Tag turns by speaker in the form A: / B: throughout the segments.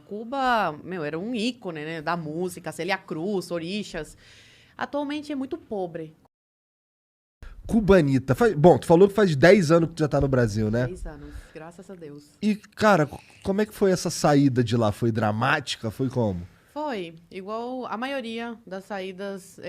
A: Cuba, meu, era um ícone, né, da música, Célia Cruz, Orixás. Atualmente é muito pobre.
B: Cubanita. Bom, tu falou que faz 10 anos que tu já tá no Brasil, né?
A: 10 anos, graças a Deus.
B: E, cara, como é que foi essa saída de lá? Foi dramática? Foi como?
A: Foi, igual a maioria das saídas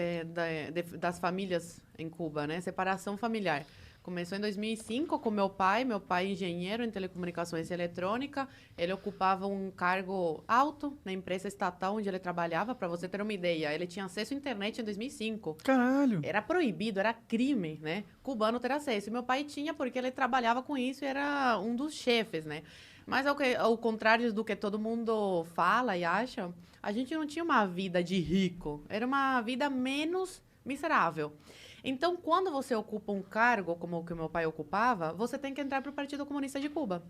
A: das famílias em Cuba, né? Separação familiar. Começou em 2005 com meu pai engenheiro em telecomunicações e eletrônica. Ele ocupava um cargo alto na empresa estatal onde ele trabalhava, para você ter uma ideia. Ele tinha acesso à internet em 2005.
C: Caralho.
A: Era proibido, era crime, né? Cubano ter acesso. E meu pai tinha porque ele trabalhava com isso e era um dos chefes, né? Mas ao contrário do que todo mundo fala e acha, a gente não tinha uma vida de rico. Era uma vida menos miserável. Então, quando você ocupa um cargo como o que meu pai ocupava, você tem que entrar para o Partido Comunista de Cuba.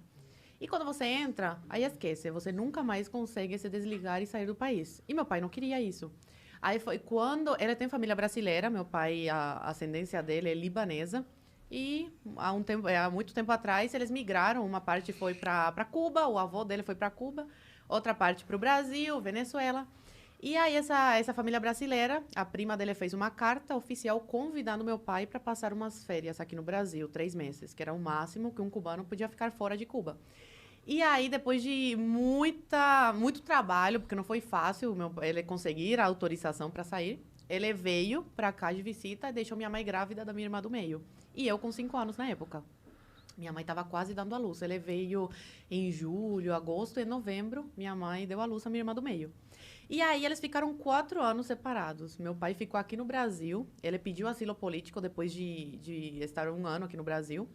A: E quando você entra, aí esquece, você nunca mais consegue se desligar e sair do país. E meu pai não queria isso. Aí foi quando... Ele tem família brasileira, meu pai, a ascendência dele é libanesa. E há muito tempo atrás, eles migraram. Uma parte foi para Cuba, o avô dele foi para Cuba. Outra parte para o Brasil, Venezuela. E aí, essa família brasileira, a prima dele fez uma carta oficial convidando meu pai para passar umas férias aqui no Brasil, 3 meses, que era o máximo que um cubano podia ficar fora de Cuba. E aí, depois de muito trabalho, porque não foi fácil ele conseguir a autorização para sair, ele veio para cá de visita e deixou minha mãe grávida da minha irmã do meio. E eu com 5 anos na época. Minha mãe estava quase dando à luz. Ele veio em julho, agosto e novembro. Minha mãe deu à luz a minha irmã do meio. E aí eles ficaram 4 anos separados. Meu pai ficou aqui no Brasil. Ele pediu asilo político depois de estar 1 ano aqui no Brasil.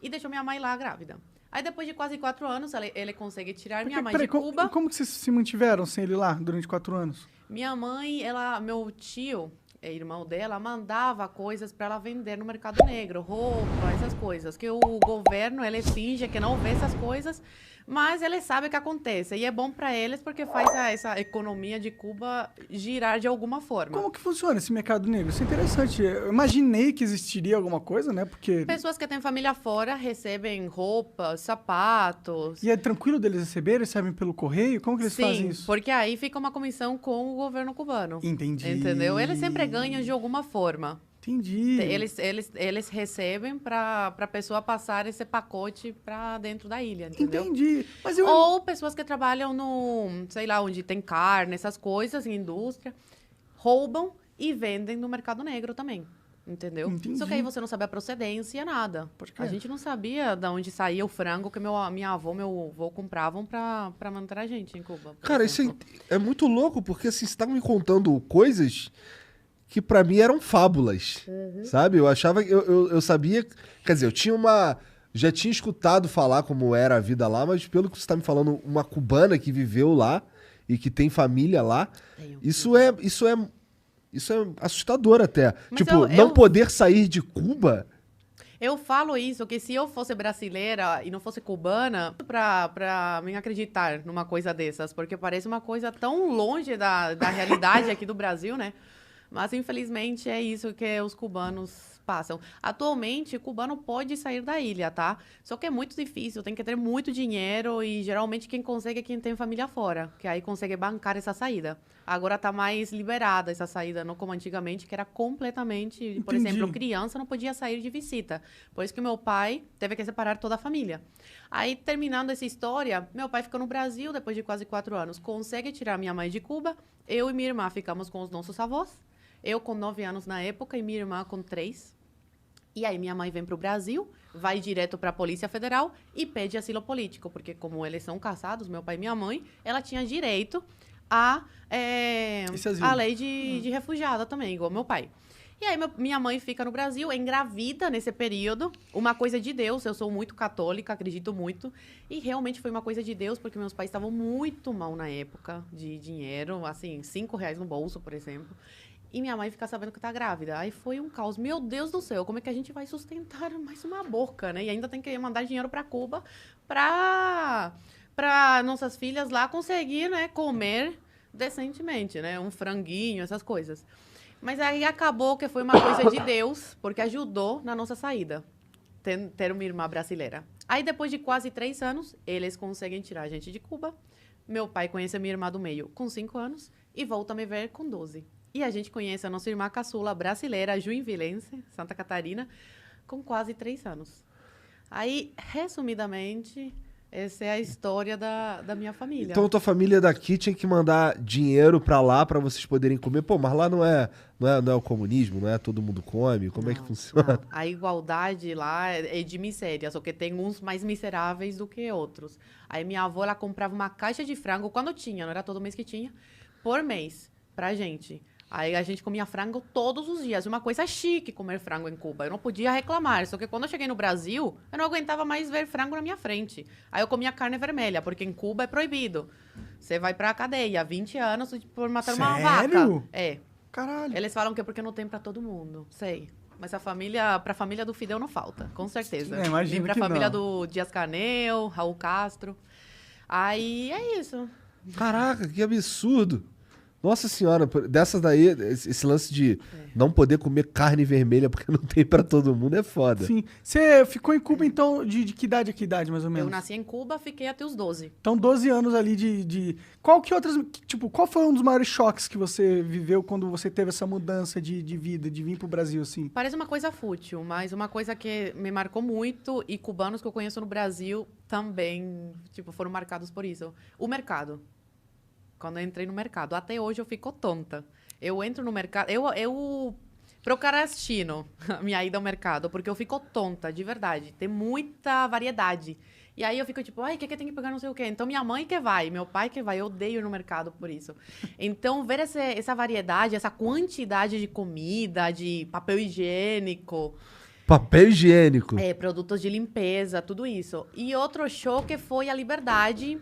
A: E deixou minha mãe lá grávida. Aí depois de quase 4 anos, ele consegue tirar minha mãe de Cuba.
C: Como que vocês se mantiveram sem ele lá durante 4 anos?
A: Minha mãe, meu tio, irmão dela, mandava coisas para ela vender no mercado negro, roupa, essas coisas. Que o governo, ele finge que não vê essas coisas, mas ele sabe o que acontece. E é bom para eles porque faz essa economia de Cuba girar de alguma forma.
C: Como que funciona esse mercado negro? Isso é interessante. Eu imaginei que existiria alguma coisa, né? Porque...
A: Pessoas que têm família fora recebem roupas, sapatos.
C: E é tranquilo deles receberem? Recebem pelo correio? Como que eles fazem isso?
A: Sim, porque aí fica uma comissão com o governo cubano.
C: Entendi.
A: Entendeu? Eles sempre ganham de alguma forma.
C: Entendi.
A: Eles recebem para a pessoa passar esse pacote para dentro da ilha, entendeu?
C: Entendi. Mas
A: Ou pessoas que trabalham sei lá, onde tem carne, essas coisas, em indústria, roubam e vendem no mercado negro também, entendeu?
C: Entendi.
A: Só que aí você não sabe a procedência, nada. Porque a gente não sabia de onde saía o frango que minha avó, meu avô compravam para manter a gente em Cuba.
B: Cara, isso é muito louco, porque assim, você tá me contando coisas que pra mim eram fábulas, sabe? Eu achava, eu sabia, quer dizer, já tinha escutado falar como era a vida lá, mas pelo que você tá me falando, uma cubana que viveu lá e que tem família lá, isso é assustador até.
A: Mas
B: tipo, não poder sair de Cuba.
A: Eu falo isso, que se eu fosse brasileira e não fosse cubana, pra me acreditar numa coisa dessas, porque parece uma coisa tão longe da realidade aqui do Brasil, né? Mas, infelizmente, é isso que os cubanos passam. Atualmente, o cubano pode sair da ilha, tá? Só que é muito difícil, tem que ter muito dinheiro e, geralmente, quem consegue é quem tem família fora, que aí consegue bancar essa saída. Agora tá mais liberada essa saída, não como antigamente, que era completamente... Por
C: Entendi.
A: exemplo, criança não podia sair de visita. Por isso que meu pai teve que separar toda a família. Aí, terminando essa história, meu pai ficou no Brasil depois de quase 4 anos. Consegue tirar minha mãe de Cuba. Eu e minha irmã ficamos com os nossos avós. Eu com 9 anos na época e minha irmã com 3. E aí minha mãe vem para o Brasil, vai direto para a Polícia Federal e pede asilo político, porque como eles são casados, meu pai e minha mãe, ela tinha direito a lei de refugiada também, igual meu pai. E aí minha mãe fica no Brasil, engravida nesse período, uma coisa de Deus, eu sou muito católica, acredito muito, e realmente foi uma coisa de Deus, porque meus pais estavam muito mal na época de dinheiro, assim, R$ 5 no bolso, por exemplo. E minha mãe fica sabendo que tá grávida. Aí foi um caos. Meu Deus do céu, como é que a gente vai sustentar mais uma boca, né? E ainda tem que mandar dinheiro para Cuba para nossas filhas lá conseguir, né, comer decentemente, né? Um franguinho, essas coisas. Mas aí acabou que foi uma coisa de Deus, porque ajudou na nossa saída. Ter uma irmã brasileira. Aí depois de quase 3 anos, eles conseguem tirar a gente de Cuba Meu pai conhece a minha irmã do meio com 5 anos e volta a me ver com 12. E a gente conhece a nossa irmã caçula brasileira, Joinvilense, Santa Catarina, com quase 3 anos. Aí, resumidamente, essa é a história da minha família.
B: Então tua família daqui tinha que mandar dinheiro pra lá pra vocês poderem comer. Pô, mas lá não é o comunismo, não é todo mundo come? Como é que funciona?
A: Não. A igualdade lá é de miséria, só que tem uns mais miseráveis do que outros. Aí minha avó, ela comprava uma caixa de frango, quando tinha, não era todo mês que tinha, por mês, pra gente. Aí a gente comia frango todos os dias. Uma coisa chique comer frango em Cuba. Eu não podia reclamar. Só que quando eu cheguei no Brasil, eu não aguentava mais ver frango na minha frente. Aí eu comia carne vermelha, porque em Cuba é proibido. Você vai pra cadeia, 20 anos por matar uma vaca.
C: Sério?
A: É.
C: Caralho.
A: Eles falam que é porque não tem pra todo mundo. Sei. Mas pra família do Fidel não falta, com certeza.
C: Imagino
A: Nem pra
C: que
A: família
C: não.
A: do Dias-Canel, Raul Castro. Aí é isso.
B: Caraca, que absurdo! Nossa senhora, dessas daí, esse lance de não poder comer carne vermelha porque não tem pra todo mundo é foda.
C: Sim. Você ficou em Cuba, então, de que idade a que idade, mais ou menos?
A: Eu nasci em Cuba, fiquei até os 12.
C: Então, 12 anos ali Qual que outras... Tipo, qual foi um dos maiores choques que você viveu quando você teve essa mudança de vida, de vir pro Brasil, assim?
A: Parece uma coisa fútil, mas uma coisa que me marcou muito e cubanos que eu conheço no Brasil também, tipo, foram marcados por isso. O mercado. Quando eu entrei no mercado. Até hoje eu fico tonta. Eu entro no mercado... Eu procrastino a minha ida ao mercado, porque eu fico tonta, de verdade. Tem muita variedade. E aí eu fico tipo, ai, o que tem que pegar não sei o quê? Então minha mãe que vai, meu pai que vai. Eu odeio ir no mercado por isso. Então ver essa variedade, essa quantidade de comida, de papel higiênico...
B: Papel higiênico.
A: Produtos de limpeza, tudo isso. E outro choque foi a liberdade.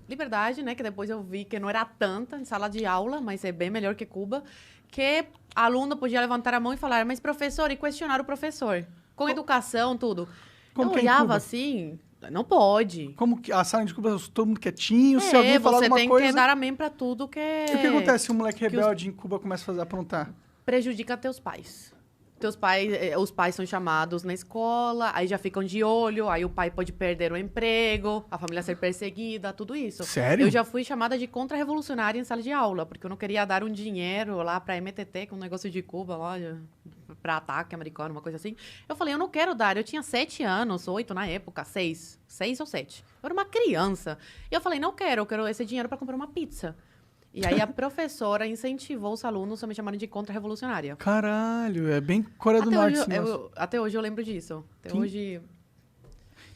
A: Liberdade, né? Que depois eu vi que não era tanta em sala de aula, mas é bem melhor que Cuba. Que aluno podia levantar a mão e falar, mas professor, e questionar o professor. Com educação, tudo.
C: Como
A: eu
C: que é em
A: olhava
C: Cuba?
A: assim, não pode.
C: Como que a sala de Cuba, todo mundo quietinho, se alguém falar
A: você
C: alguma
A: tem
C: coisa...
A: que dar amém pra tudo que...
C: E o que acontece se um moleque
A: que os-
C: rebelde em Cuba começa a fazer aprontar?
A: Prejudica teus pais. Os pais são chamados na escola, aí já ficam de olho, aí o pai pode perder o emprego, a família ser perseguida, tudo isso.
C: Sério?
A: Eu já fui chamada de contra-revolucionária em sala de aula, porque eu não queria dar um dinheiro lá pra MTT, que é um negócio de Cuba, lá, pra ataque americano, uma coisa assim. Eu falei, eu não quero dar. Eu tinha 7 anos, 8 na época, 6 ou 7. Eu era uma criança. E eu falei, não quero, eu quero esse dinheiro pra comprar uma pizza. E aí a professora incentivou os alunos a me chamarem de contra-revolucionária.
C: Caralho, é bem Coreia do
A: Até
C: Norte
A: hoje,
C: esse negócio.
A: até hoje eu lembro disso. Até
C: Sim.
A: hoje.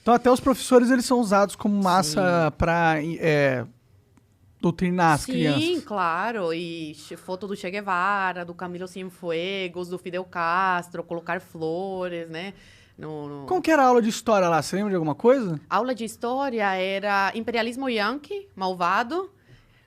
C: Então até os professores, eles são usados como massa pra doutrinar as
A: Sim,
C: crianças.
A: claro. E foto do Che Guevara, do Camilo Cienfuegos, do Fidel Castro, colocar flores, né?
C: Como que era a aula de história lá? Você lembra de alguma coisa?
A: Aula de história era imperialismo yankee, malvado.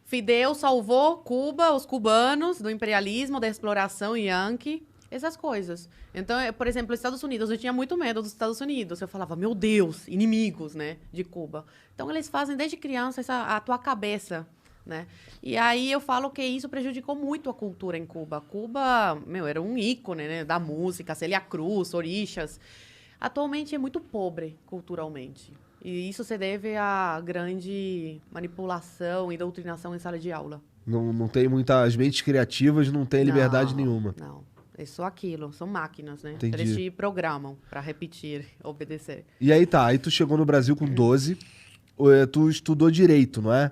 A: Fidel salvou Cuba, os cubanos, do imperialismo, da exploração yankee, essas coisas. Então, por exemplo, os Estados Unidos, eu tinha muito medo dos Estados Unidos. Eu falava, meu Deus, inimigos, né, de Cuba. Então, eles fazem desde criança a tua cabeça, né? E aí eu falo que isso prejudicou muito a cultura em Cuba. Cuba, era um ícone, né, da música, Célia Cruz, Orixás. Atualmente é muito pobre culturalmente. E isso se deve à grande manipulação e doutrinação em sala de aula.
B: Não tem muitas mentes criativas, não tem liberdade nenhuma.
A: Não, é só aquilo, são máquinas, né?
B: Entendi.
A: Eles te programam para repetir, obedecer.
B: E aí tá, aí tu chegou no Brasil com 12, tu estudou direito, não é?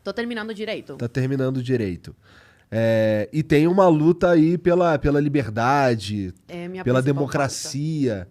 A: Tô terminando direito.
B: Tá terminando direito. E tem uma luta aí pela liberdade,
A: É minha
B: pela
A: principal
B: democracia.